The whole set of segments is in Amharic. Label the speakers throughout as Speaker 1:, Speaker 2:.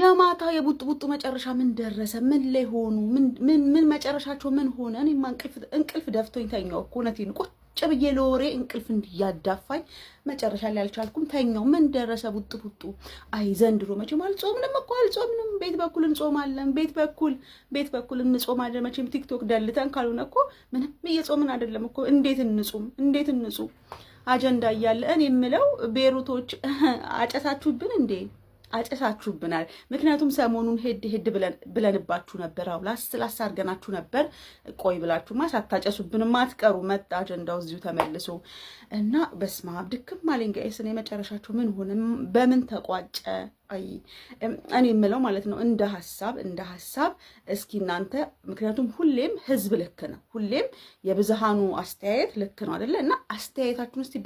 Speaker 1: የማታ የቡጥ መጨረሻ ምን ደረሰ? ምን ላይ ሆኑ? ምን መጨረሻቸው ምን ሆነ? እኔማ እንቅልፍ ደፍቶኝ ተኛው እኮ እውነቴን ቁጭ ብዬ ለወሬ እንቅልፍ እንዲያዳፋኝ መጨረሻ ላይ አልቻልኩም፣ ተኛው። ምን ደረሰ ቡጥ? አይ ዘንድሮ መቼም አልጾምንም። ቤት በኩል እንጾማለን፣ ቤት በኩል እንጾማለን። መቼም ቲክቶክ ደልተን ካልሆነ እኮ ምንም እየጾምን አይደለም እኮ። እንዴት እንጹም? አጀንዳ እያለ እኔ የምለው ቤሩቶች አጨሳችሁብን እንዴ? አጨሳችሁብናል። ምክንያቱም ሰሞኑን ሄድ ብለንባችሁ ነበር። ላስ አድርገናችሁ ነበር። ቆይ ብላችሁማ ሳታጨሱብንም አትቀሩ። መጣ አጀንዳው እዚሁ ተመልሶ እና በስመ አብ ድክም አለኝ ጋይስ። እኔ መጨረሻችሁ ምን ሆነ? በምን ተቋጨ? አይ እኔ የምለው ማለት ነው እንደ ሐሳብ እስኪ እናንተ፣ ምክንያቱም ሁሌም ህዝብ ልክ ነው፣ ሁሌም የብዝሃኑ አስተያየት ልክ ነው አይደለ? እና አስተያየታችሁን እስቲ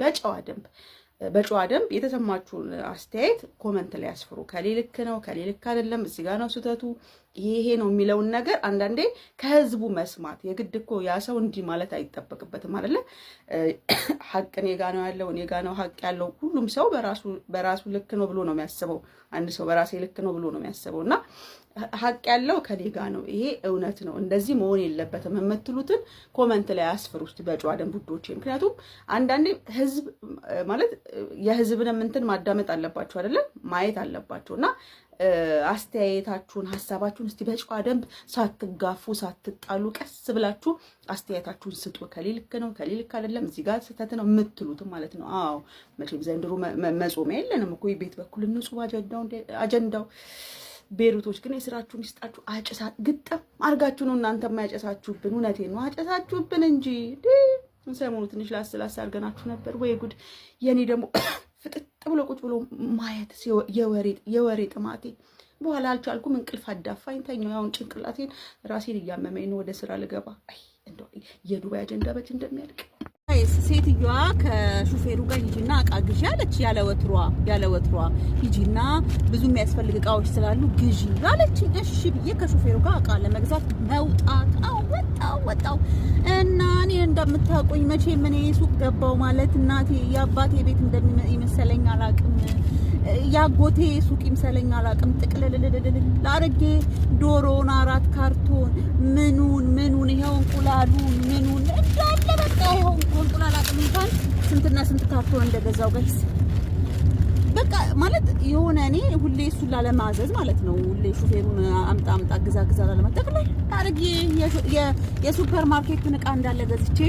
Speaker 1: በጨዋ ደንብ የተሰማችሁን አስተያየት ኮመንት ላይ ያስፍሩ። ከሌ ልክ ነው፣ ከሌ ልክ አይደለም፣ እዚህ ጋር ነው ስህተቱ፣ ይሄ ነው የሚለውን ነገር አንዳንዴ ከህዝቡ መስማት የግድ እኮ ያ ሰው እንዲህ ማለት አይጠበቅበትም አይደለ? ሀቅ እኔ ጋ ነው ያለው፣ እኔ ጋ ነው ሀቅ ያለው። ሁሉም ሰው በራሱ ልክ ነው ብሎ ነው የሚያስበው። አንድ ሰው በራሴ ልክ ነው ብሎ ነው የሚያስበው እና ሀቅ ያለው ከኔ ጋ ነው፣ ይሄ እውነት ነው፣ እንደዚህ መሆን የለበትም የምትሉትን ኮመንት ላይ አስፍሩ እስቲ በጨዋ ደንብ ውዶቼ። ምክንያቱም አንዳንዴ ህዝብ ማለት የህዝብንም እንትን ማዳመጥ አለባችሁ አይደለ? ማየት አለባችሁ እና አስተያየታችሁን ሐሳባችሁን እስቲ በጨዋ ደንብ ሳትጋፉ ሳትጣሉ ቀስ ብላችሁ አስተያየታችሁን ስጡ። ከሌ ልክ ነው፣ ከሌ ልክ አይደለም፣ እዚህ ጋር ስህተት ነው የምትሉት ማለት ነው። አዎ መቼም ዘንድሮ መጾሚያ የለንም እኮ ቤት በኩል እንጹም አጀንዳው። ቤሩቶች ግን የስራችሁን ይስጣችሁ። ግጥም አድርጋችሁ ነው እናንተ የማያጨሳችሁብን። እውነቴን ነው አጨሳችሁብን እንጂ ሰሞኑ ትንሽ ላስ አድርገናችሁ ነበር። ወይ ጉድ! የኔ ደግሞ ፍጥጥ ብሎ ቁጭ ብሎ ማየት የወሬ ጥማቴ በኋላ አልቻልኩም። እንቅልፍ አዳፋኝ ተኛው። ያውን ጭንቅላቴን ራሴን እያመመኝ ነው። ወደ ስራ ልገባ። አይ እንደው የዱባይ አጀንዳ በች እንደሚያልቅ
Speaker 2: ሴትዮዋ ከሹፌሩ ጋር ሂጂና እቃ ግዢ አለች። ያለ ወትሯ ሂጂና ብዙ የሚያስፈልግ እቃዎች ስላሉ ግዢ አለች። እሺ ብዬ ከሹፌሩ ጋር እቃ ለመግዛት ወጣው እና እኔ እንደምታውቁኝ መቼም እኔ ሱቅ ገባው ማለት እናቴ የአባቴ ቤት እንደሚመሰለኝ አላቅም፣ ያጎቴ ሱቅ ይምሰለኝ አላቅም። ጥቅልልልልል አርጌ ዶሮን 4 ካርቶን ምኑን ይሄው እንቁላሉን ምኑን እንዳለ በቃ ይሄው እንቁላል አቅም እንኳን ስንትና ስንት ካርቶን እንደገዛው ጋይስ። በቃ ማለት የሆነ እኔ ሁሌ እሱን ላለማዘዝ ማለት ነው። ሁሌ ሹፌሩን አምጣ ግዛ ላለማጠቅላይ አርጌ የሱፐር ማርኬቱን እቃ እንዳለ ገዝቼ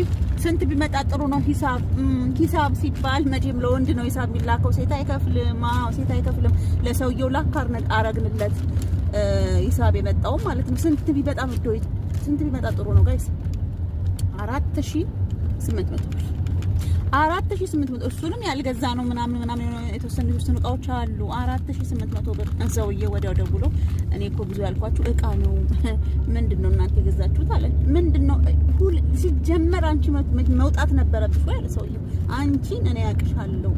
Speaker 2: ስንት ቢመጣ ጥሩ ነው? ሂሳብ ሲባል መቼም ለወንድ ነው ሂሳብ የሚላከው፣ ሴት አይከፍልም። ለሰውየው ላክ አረግንለት ሂሳብ የመጣው ማለት ነው። ስንት ቢመጣ ጥሩ ነው ጋይስ? 4800 ብር 4800። እሱንም ያልገዛ ነው ምናምን የተወሰኑ እቃዎች አሉ። 4800 ብር። ሰውዬ ወዲያው ደውሎ እኔ እኮ ብዙ ያልኳችሁ እቃ ነው፣ ምንድነው እናንተ የገዛችሁት አለ። ምንድነው ሲጀመር አንቺ መውጣት ነበረብሽ ወይ አለ ሰውዬው። አንቺን እኔ ያቅሻለሁ፣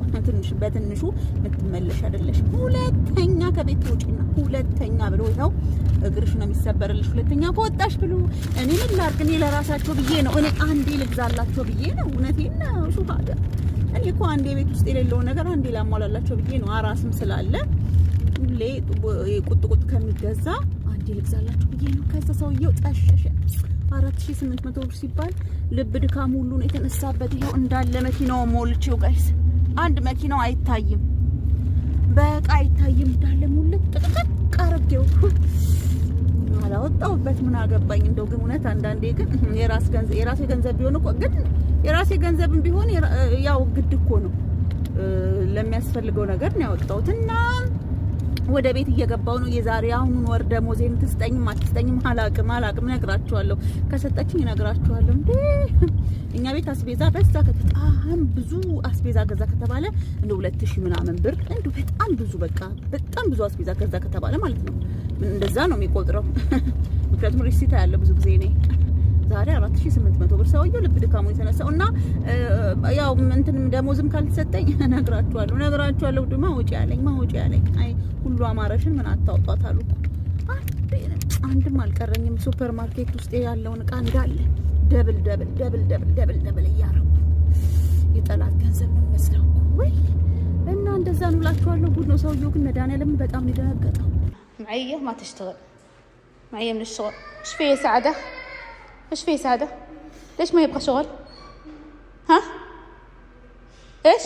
Speaker 2: በትንሹ የምትመለሽ አይደለሽ። ሁለተኛ ከቤት ትወጪና ሁለተኛ ብሎ ይኸው እግርሽ ነው የሚሰበርልሽ። ሁለተኛ ከወጣሽ ብሎ እኔ ምን ላድርግ? እኔ ለራሳቸው ብዬ ነው፣ እኔ አንዴ ልግዛላቸው ብዬ ነው። እውነቴን ነው ሹፋዳ። እኔ እኮ አንዴ ቤት ውስጥ የሌለውን ነገር አንዴ ላሟላላቸው ብዬ ነው። አራስም ስላለ ሁሌ ቁጥቁጥ ከሚገዛ አንዴ ልግዛላቸው ብዬ ነው። ከዛ ሰውዬው ጠሸሸ። 4800 ብር ሲባል ልብ ድካም ሁሉ ነው የተነሳበት። ይሄው እንዳለ መኪናው ሞልቼው ጋይስ፣ አንድ መኪናው አይታይም፣ በቃ አይታይም እንዳለ ሙልት ጥቅጥቅ አረጌው። አላወጣሁበት ምን አገባኝ። እንደው ግን እውነት አንዳንዴ ግን የራሴ ገንዘብ ቢሆን እኮ ግን የራሴ ገንዘብም ቢሆን ያው ግድ እኮ ነው ለሚያስፈልገው ነገር ነው ያወጣሁትና ወደ ቤት እየገባው ነው። የዛሬ አሁኑን ወር ደሞዜን ትስጠኝም አትስጠኝም አላቅም ነግራችኋለሁ። ከሰጠችኝ ነግራችኋለሁ። እንዴ እኛ ቤት አስቤዛ በዛ በጣም ብዙ አስቤዛ ገዛ ከተባለ እንደ 2000 ምናምን ብር እንደ በጣም ብዙ በቃ በጣም ብዙ አስቤዛ ገዛ ከተባለ ማለት ነው። እንደዛ ነው የሚቆጥረው። ምክንያቱም ሪሲታ ያለ ብዙ ጊዜ እኔ ዛሬ 4800 ብር ሰውዬው ልብ ድካሙ የተነሳው እና ያው እንትን ደሞዝም ካልተሰጠኝ ነግራችኋለሁ። ድማ ወጪ ያለኝ አይ ሁሉ አማረሽን ምን አታውጣታሉ። አንድም አልቀረኝም። ሱፐር ማርኬት ውስጥ ያለውን እቃ እንዳለ ደብል እያረኩ የጠላት ገንዘብ ነው መስለው ወይ እና እንደዛ ነው እላችኋለሁ። ጉድ ነው። ሰውዬው ግን መድኃኒዓለም በጣም ነው የደነገጠው። معية ما تشتغل، معية من الشغل. ايش فيه يا سعدة؟ ايش فيه سعدة؟ ليش ما يبغى شغل؟ ها؟ ايش؟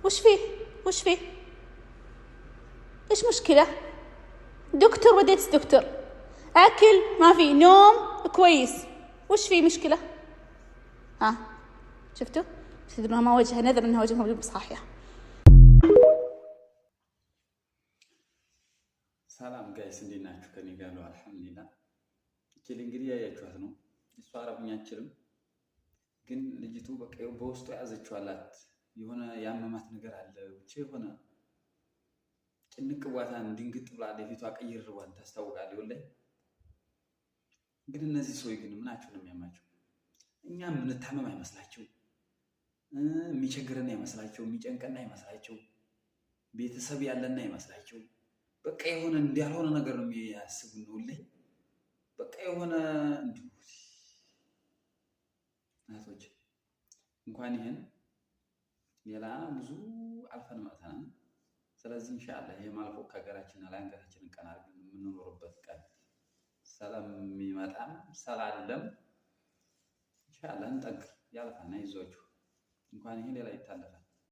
Speaker 2: وش فيه؟ وش فيه؟ ايش مشكلة؟ دكتور وديت دكتور، اكل ما في، نوم كويس، وش فيه مشكلة؟ ها؟ شفتوا؟ تدرون ما وجهها نذر انها وجهها مو صحيح.
Speaker 3: ሰላም ጋይስ እንዴት ናችሁ? ከኔ ጋር ነው አልሐምዱሊላህ። እቺ እንግዲህ ያያችኋት ነው። እሷ አረብኛ አትችልም፣ ግን ልጅቱ በቃ በውስጡ ያዘችው አላት። የሆነ ያመማት ነገር አለ። ብቻ የሆነ ጭንቅ ዋታን ድንግጥ ብላ ለፊቷ ቀይር ብሏን ታስታውቃለች። ወላሂ ግን እነዚህ ሰዎች ግን ምናቸው ነው የሚያማቸው? እኛ ምንታመም አይመስላቸው፣ የሚቸግረን አይመስላቸው፣ የሚጨንቀን አይመስላቸው፣ ቤተሰብ ያለና አይመስላቸው። በቃ የሆነ እንዲያልሆነ ነገር ነው የሚያስቡን ነው ላይ በቃ የሆነ እንዲሁ እናቶች እንኳን ይሄን ሌላ ብዙ አልፈን መጥተናል። ስለዚህ ኢንሻአላህ ይሄ ማልፎ ከሀገራችን ላይ አንገታችንን ቀና አድርገን የምንኖርበት ቀን ሰላም የሚመጣም ሰላለም ኢንሻአላህ እንጠንክር። ያልፋና ይዟችሁ እንኳን ይሄ ሌላ ይታለፋል።